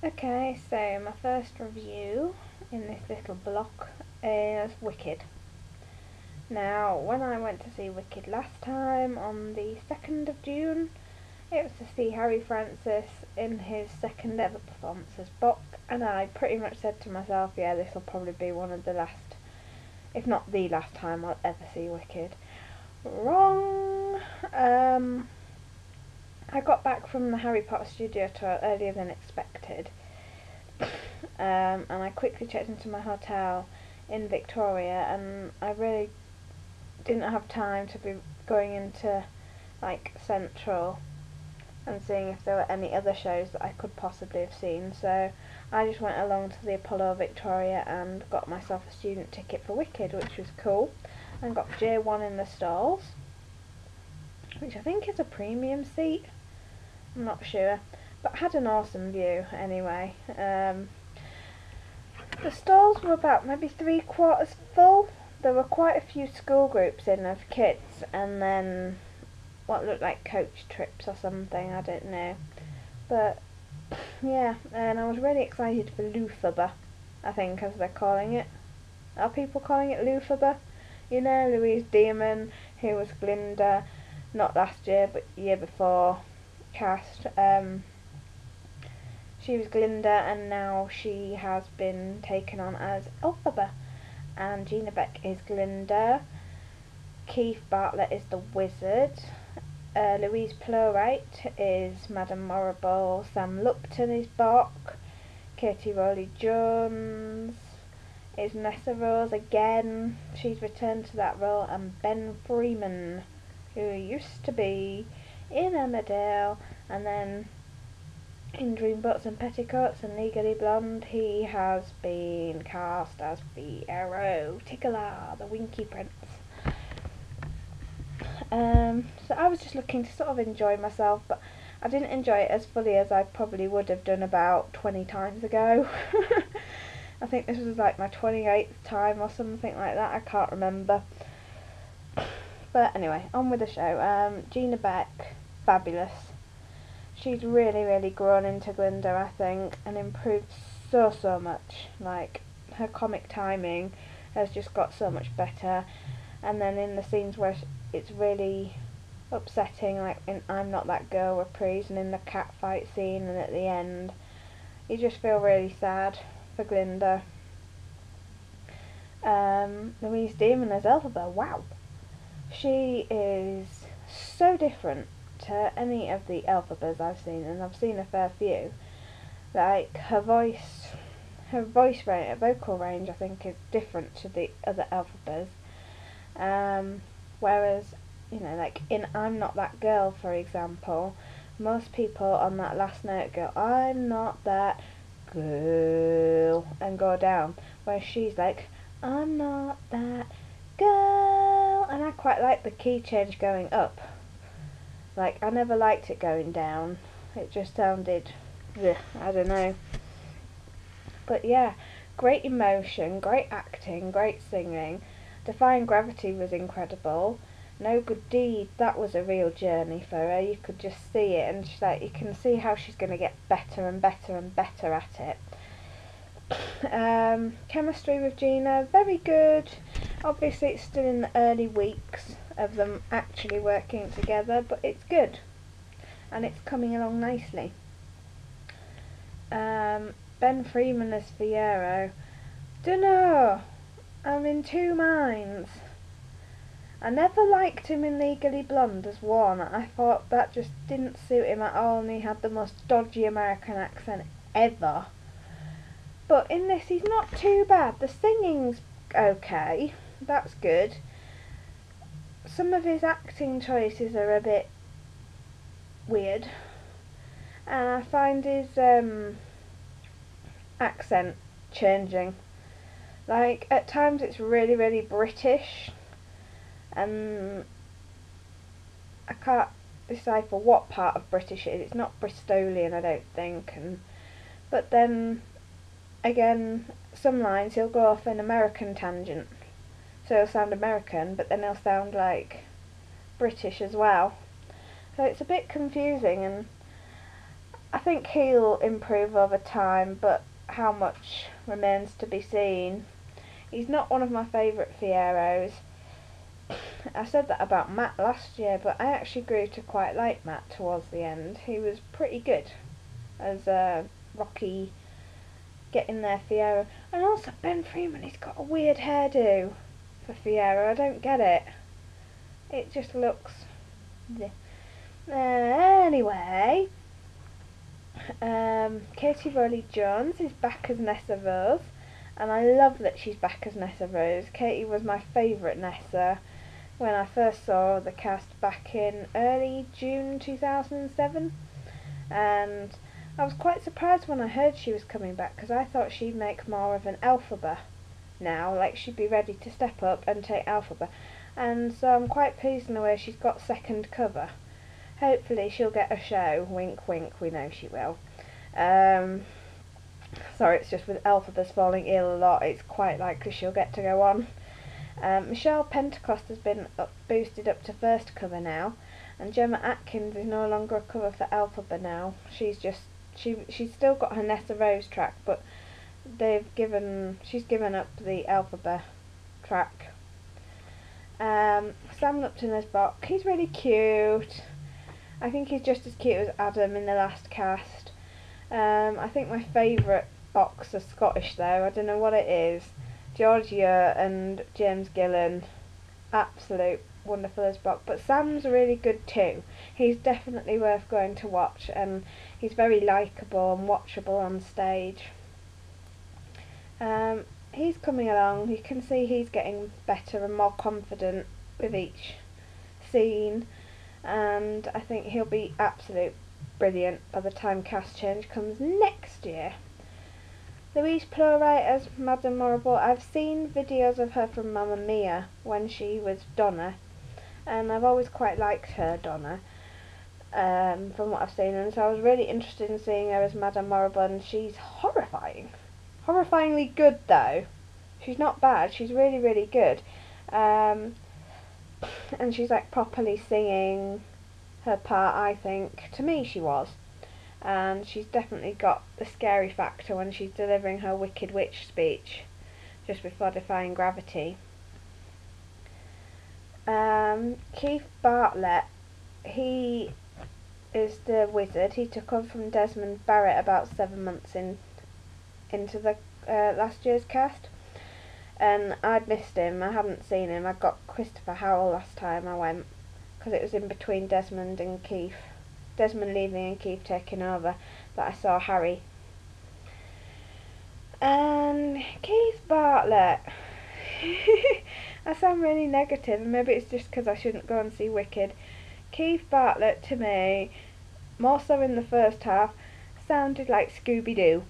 Okay, so my first review in this little block is Wicked. Now, when I went to see Wicked last time on the 2nd of June, it was to see Harry Francis in his second ever performance as Bock, and I pretty much said to myself, yeah, this will probably be one of the last, if not the last time I'll ever see Wicked. Wrong! I got back from the Harry Potter studio tour earlier than expected, and I quickly checked into my hotel in Victoria, and I really didn't have time to be going into like Central and seeing if there were any other shows that I could possibly have seen. So I just went along to the Apollo Victoria and got myself a student ticket for Wicked, which was cool, and got J1 in the stalls, which I think is a premium seat. I'm not sure, but had an awesome view anyway. The stalls were about maybe 3/4 full. There were quite a few school groups in of kids, and then what looked like coach trips or something, I don't know. But yeah, and I was really excited for Elphaba, I think, as they're calling it. Are people calling it Elphaba? You know, Louise Dearman, who was Glinda, not last year but year before, cast. She was Glinda, and now she has been taken on as Elphaba. And Gina Beck is Glinda. Keith Bartlett is the wizard. Louise Plowright is Madame Morrible. Sam Lupton is Bock. Katie Rowley-Jones is Nessa Rose again. She's returned to that role. And Ben Freeman, who used to be in Emmerdale, and then in Dreamboats and Petticoats and Legally Blonde, he has been cast as Fiyero, Tickler, the Winky Prince. So I was just looking to sort of enjoy myself, but I didn't enjoy it as fully as I probably would have done about 20 times ago. I think this was like my 28th time or something like that, I can't remember. But anyway, on with the show. Gina Beck, fabulous. She's really grown into Glinda, I think, and improved so much. Like, her comic timing has just got so much better. And then in the scenes where it's really upsetting, like in I'm Not That Girl reprise and in the cat fight scene and at the end, you just feel really sad for Glinda. Louise Dearman as Elphaba, wow. She is so different to any of the Elphabas I've seen, and I've seen a fair few. Like, her vocal range, I think, is different to the other Elphabas. Whereas, you know, like in I'm Not That Girl, for example, most people on that last note go, I'm not that girl, and go down. Whereas she's like, I'm not that girl, and I quite like the key change going up. Like, I never liked it going down. It just sounded, ugh, I don't know. But yeah, great emotion, great acting, great singing. Defying Gravity was incredible. No Good Deed, that was a real journey for her. You could just see it, and she's like, you can see how she's going to get better and better and better at it. Chemistry with Gina, very good. Obviously it's still in the early weeks of them actually working together, but it's good and it's coming along nicely. Ben Freeman as Fiyero, dunno, I'm in two minds. I never liked him in Legally Blonde as one. I thought that just didn't suit him at all, and he had the most dodgy American accent ever. But in this he's not too bad. The singing's okay, that's good. Some of his acting choices are a bit weird, and I find his accent changing. Like, at times it's really British, and I can't decipher what part of British it is. It's not Bristolian, I don't think. But then again, some lines he'll go off an American tangent, so he'll sound American, but then he'll sound like British as well. So it's a bit confusing, and I think he'll improve over time, but how much remains to be seen. He's not one of my favourite Fiyeros. I said that about Matt last year, but I actually grew to quite like Matt towards the end. He was pretty good as a Rocky getting there Fiyero. And also Ben Freeman, he's got a weird hairdo for Fiyero. I don't get it. It just looks... Anyway, Katie Rowley-Jones is back as Nessa Rose, and I love that she's back as Nessa Rose. Katie was my favourite Nessa when I first saw the cast back in early June 2007, and I was quite surprised when I heard she was coming back, because I thought she'd make more of an Elphaba now, like she'd be ready to step up and take Elphaba, and so I'm quite pleased in the way she's got second cover. Hopefully she'll get a show, wink wink, we know she will. Sorry, it's just with Elphaba's falling ill a lot, it's quite likely she'll get to go on. Michelle Pentecost has been boosted up to first cover now, and Gemma Atkins is no longer a cover for Elphaba now. She's still got her Nessa Rose track, but she's given up the Elphaba track. Sam Lupton as Bok, he's really cute. I think he's just as cute as Adam in the last cast. I think my favourite Boks are Scottish though, I don't know what it is. Georgia and James Gillan, absolute wonderful as Bok, but Sam's really good too. He's definitely worth going to watch, and he's very likeable and watchable on stage. He's coming along, you can see he's getting better and more confident with each scene, and I think he'll be absolute brilliant by the time cast change comes next year. Louise Plowright as Madame Morrible, I've seen videos of her from Mamma Mia when she was Donna, and I've always quite liked her Donna from what I've seen, and so I was really interested in seeing her as Madame Morrible, and she's horrifying. Horrifyingly good though. She's not bad, she's really really good. And she's like properly singing her part, I think. To me she was. And she's definitely got the scary factor when she's delivering her Wicked Witch speech just before defying gravity. Keith Bartlett, he is the wizard. He took over from Desmond Barrett about 7 months into the last year's cast, and I'd missed him. I hadn't seen him. I got Christopher Howell last time I went, because it was in between Desmond and Keith. Desmond leaving and Keith taking over, that I saw Harry. And Keith Bartlett, I sound really negative, and maybe it's just because I shouldn't go and see Wicked. Keith Bartlett, to me, more so in the first half, sounded like Scooby-Doo.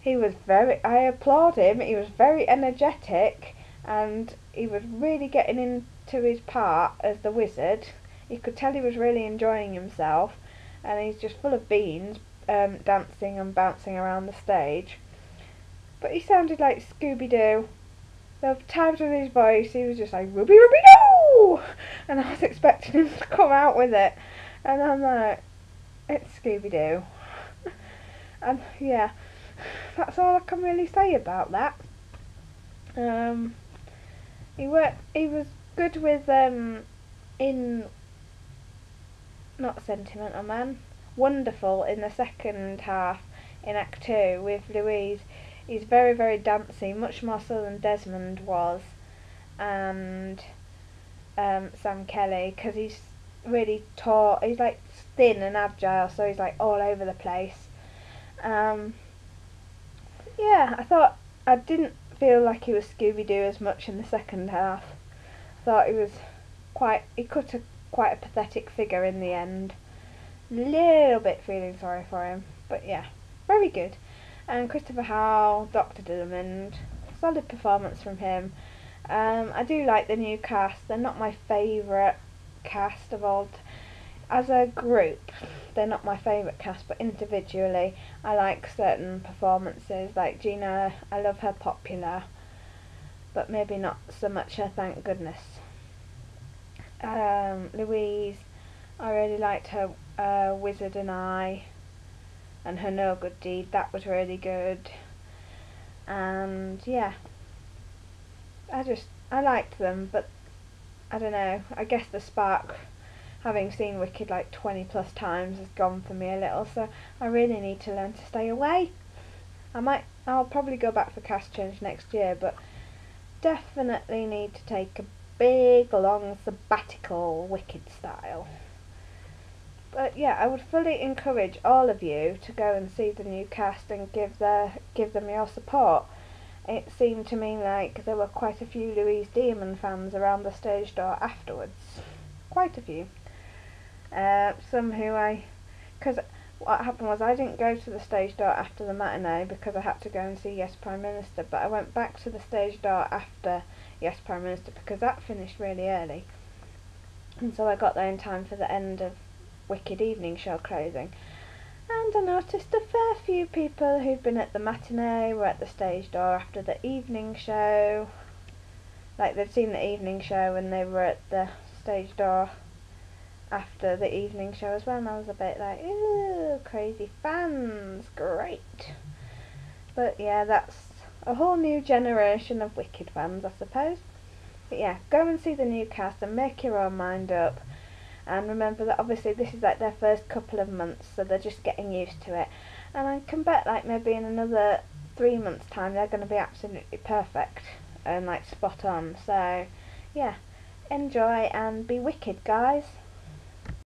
He was I applaud him, he was very energetic, and he was really getting into his part as the wizard. You could tell he was really enjoying himself, and he's just full of beans, dancing and bouncing around the stage. But he sounded like Scooby-Doo. There were times with his voice, he was just like, Ruby Ruby Doo! And I was expecting him to come out with it. And I'm like, it's Scooby-Doo. And yeah, that's all I can really say about that. He was good with, in not Sentimental Man, Wonderful in the second half in Act 2 with Louise. He's very very dancey, much more so than Desmond was, and Sam Kelly, because he's really tall, he's like thin and agile, so he's like all over the place. Yeah, I didn't feel like he was Scooby-Doo as much in the second half. I thought he cut quite a pathetic figure in the end. Little bit feeling sorry for him, but yeah, very good. And Christopher Howell, Dr. Diamond, solid performance from him. I do like the new cast. They're not my favourite cast of all. As a group, they're not my favourite cast, but individually, I like certain performances. Like Gina, I love her Popular, but maybe not so much her Thank Goodness. Louise, I really liked her Wizard and I. and her No Good Deed, that was really good. And yeah, I liked them, but I don't know, I guess the spark, having seen Wicked like 20 plus times, has gone for me a little, so I really need to learn to stay away. I'll probably go back for cast change next year, but definitely need to take a big long sabbatical, Wicked style. But yeah, I would fully encourage all of you to go and see the new cast and give them your support. It seemed to me like there were quite a few Louise Dearman fans around the stage door afterwards. Quite a few. Some who because what happened was I didn't go to the stage door after the matinee because I had to go and see Yes Prime Minister, but I went back to the stage door after Yes Prime Minister because that finished really early. And so I got there in time for the end of Wicked evening show closing. And I noticed a fair few people who'd been at the matinee were at the stage door after the evening show. Like they'd seen the evening show and they were at the stage door after the evening show as well, and I was a bit like, ooh, crazy fans, great. But yeah, that's a whole new generation of Wicked fans, I suppose. But yeah, go and see the new cast and make your own mind up. And remember that obviously this is like their first couple of months, so they're just getting used to it. And I can bet like maybe in another 3 months' time they're going to be absolutely perfect and like spot on. So yeah, enjoy and be wicked, guys.